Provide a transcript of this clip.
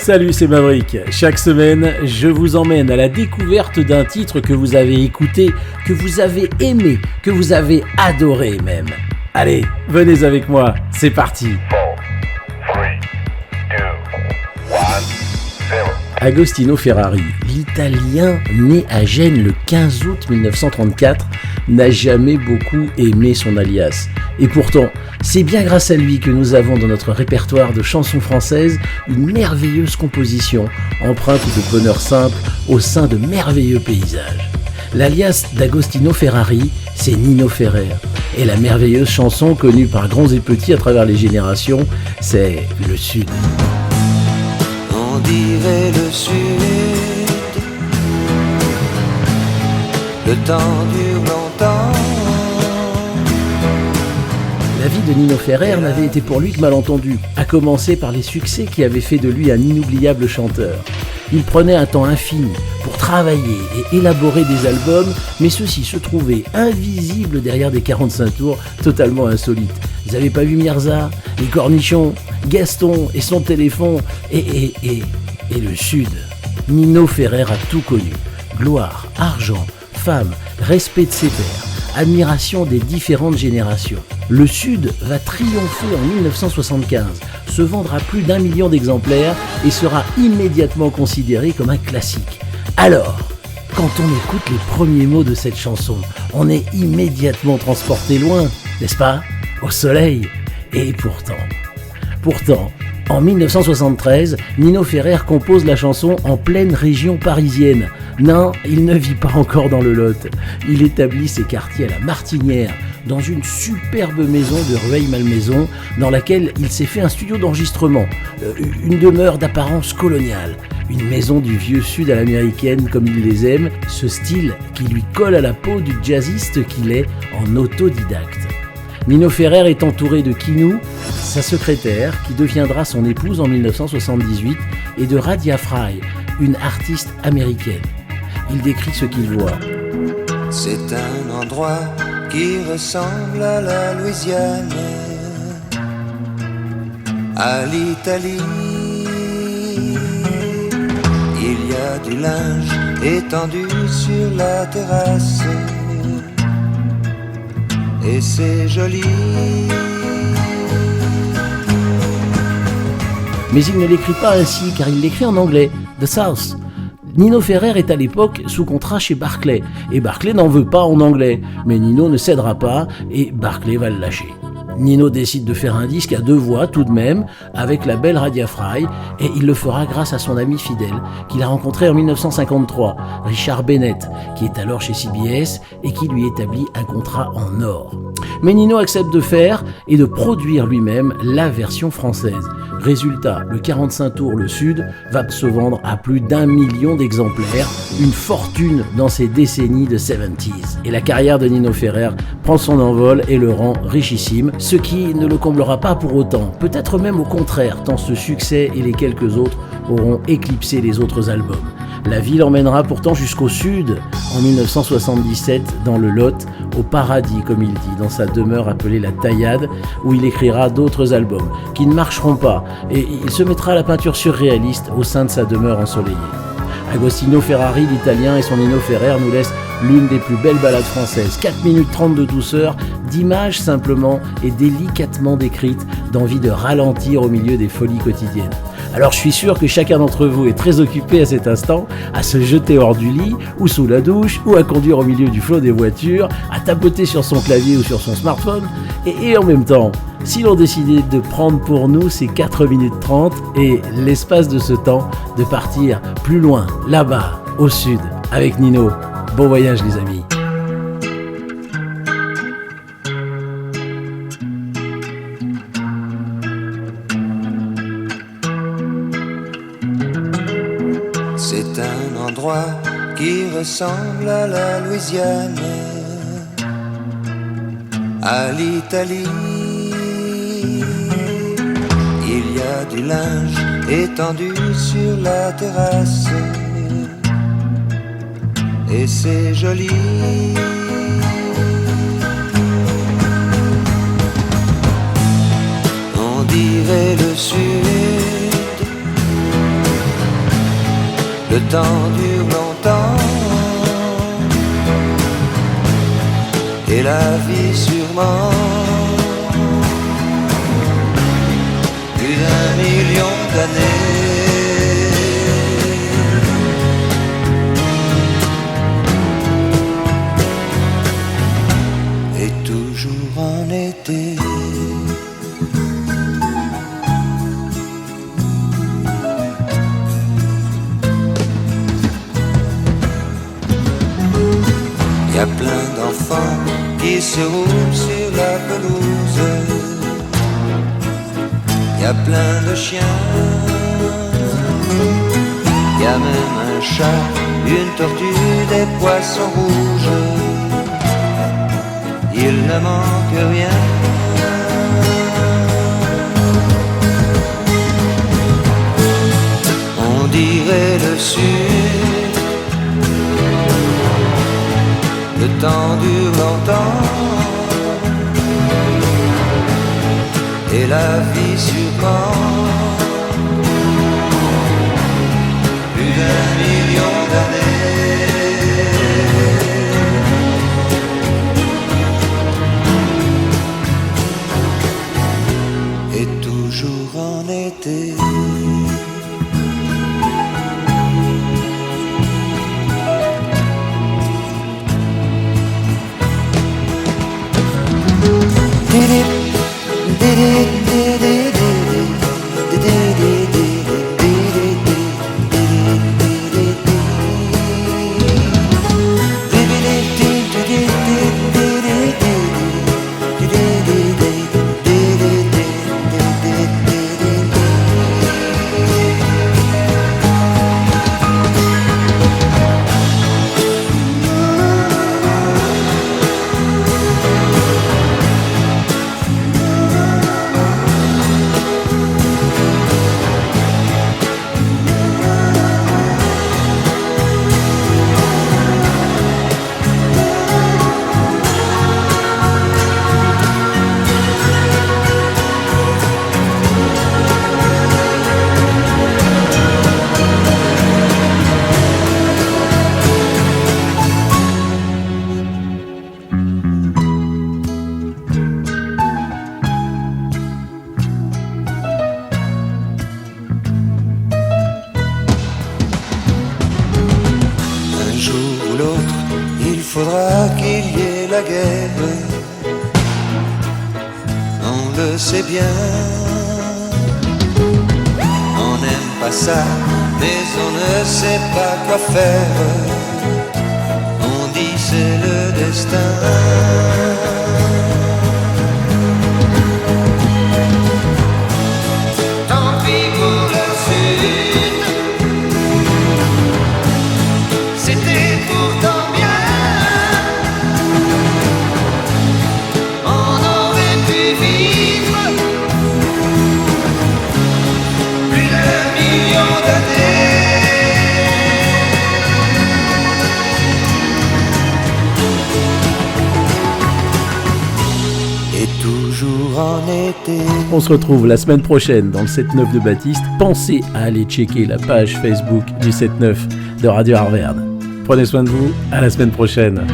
Salut, c'est Maverick. Chaque semaine, je vous emmène à la découverte d'un titre que vous avez écouté, que vous avez aimé, que vous avez adoré même. Allez, venez avec moi, c'est parti. 4, 3, 2, 1, 0. Agostino Ferrari, l'Italien né à Gênes le 15 août 1934, n'a jamais beaucoup aimé son alias. Et pourtant, c'est bien grâce à lui que nous avons dans notre répertoire de chansons françaises une merveilleuse composition, empreinte de bonheur simple au sein de merveilleux paysages. L'alias d'Agostino Ferrari, c'est Nino Ferrer. Et la merveilleuse chanson connue par grands et petits à travers les générations, c'est Le Sud. On dirait le Sud, le temps dure longtemps. La vie de Nino Ferrer n'avait été pour lui que malentendu, à commencer par les succès qui avaient fait de lui un inoubliable chanteur. Il prenait un temps infini pour travailler et élaborer des albums, mais ceux-ci se trouvaient invisibles derrière des 45 tours totalement insolites. Vous n'avez pas vu Mirza, les Cornichons, Gaston et son téléphone et le Sud. Nino Ferrer a tout connu. Gloire, argent, femme, respect de ses pairs, admiration des différentes générations. Le Sud va triompher en 1975, se vendre à plus d'1 million d'exemplaires et sera immédiatement considéré comme un classique. Alors, quand on écoute les premiers mots de cette chanson, on est immédiatement transporté loin, n'est-ce pas ? Au soleil. Et pourtant, en 1973, Nino Ferrer compose la chanson en pleine région parisienne. Non, il ne vit pas encore dans le Lot. Il établit ses quartiers à la Martinière, dans une superbe maison de Rueil-Malmaison, dans laquelle il s'est fait un studio d'enregistrement, une demeure d'apparence coloniale, une maison du vieux Sud à l'américaine comme il les aime, ce style qui lui colle à la peau du jazziste qu'il est en autodidacte. Nino Ferrer est entouré de Kinou, sa secrétaire, qui deviendra son épouse en 1978, et de Radia Fry, une artiste américaine. Il décrit ce qu'il voit. C'est un endroit qui ressemble à la Louisiane, à l'Italie. Il y a du linge étendu sur la terrasse, et c'est joli. Mais il ne l'écrit pas ainsi, car il l'écrit en anglais, The South. Nino Ferrer est à l'époque sous contrat chez Barclay, et Barclay n'en veut pas en anglais, mais Nino ne cédera pas, et Barclay va le lâcher. Nino décide de faire un disque à 2 voix tout de même, avec la belle Radia Fry, et il le fera grâce à son ami fidèle, qu'il a rencontré en 1953, Richard Bennett, qui est alors chez CBS, et qui lui établit un contrat en or. Mais Nino accepte de faire et de produire lui-même la version française. Résultat, le 45 tours Le Sud va se vendre à plus d'1 million d'exemplaires, une fortune dans ces décennies de 70s. Et la carrière de Nino Ferrer prend son envol et le rend richissime, ce qui ne le comblera pas pour autant, peut-être même au contraire, tant ce succès et les quelques autres auront éclipsé les autres albums. La vie l'emmènera pourtant jusqu'au Sud, en 1977, dans le Lot, au paradis comme il dit, dans sa demeure appelée La Taillade, où il écrira d'autres albums, qui ne marcheront pas, et il se mettra à la peinture surréaliste au sein de sa demeure ensoleillée. Agostino Ferrari, l'Italien, et son Nino Ferrer nous laissent l'une des plus belles ballades françaises, 4 minutes 30 de douceur, d'images simplement et délicatement décrites, d'envie de ralentir au milieu des folies quotidiennes. Alors je suis sûr que chacun d'entre vous est très occupé à cet instant, à se jeter hors du lit, ou sous la douche, ou à conduire au milieu du flot des voitures, à tapoter sur son clavier ou sur son smartphone, et en même temps, si l'on décidait de prendre pour nous ces 4 minutes 30 et l'espace de ce temps de partir plus loin, là-bas, au Sud, avec Nino. Bon voyage les amis. C'est un endroit qui ressemble à la Louisiane, à l'Italie. Il y a du linge étendu sur la terrasse, et c'est joli. On dirait le Sud, temps dure longtemps, et la vie sûrement plus d'1 million d'années. Et toujours en été. Y a plein d'enfants qui se roulent sur la pelouse. Y a plein de chiens. Y a même un chat, une tortue, des poissons rouges. Il ne manque rien. On dirait le sud. Le temps dure longtemps, et la vie sûrement plus d'1 million d'années. Et toujours en été. Faudra qu'il y ait la guerre, on le sait bien. On n'aime pas ça, mais on ne sait pas quoi faire. On dit c'est le destin. Tant pis pour le sud, c'était pourtant bien. On se retrouve la semaine prochaine dans le 7-9 de Baptiste. Pensez à aller checker la page Facebook du 7-9 de Radio Arverne. Prenez soin de vous, à la semaine prochaine.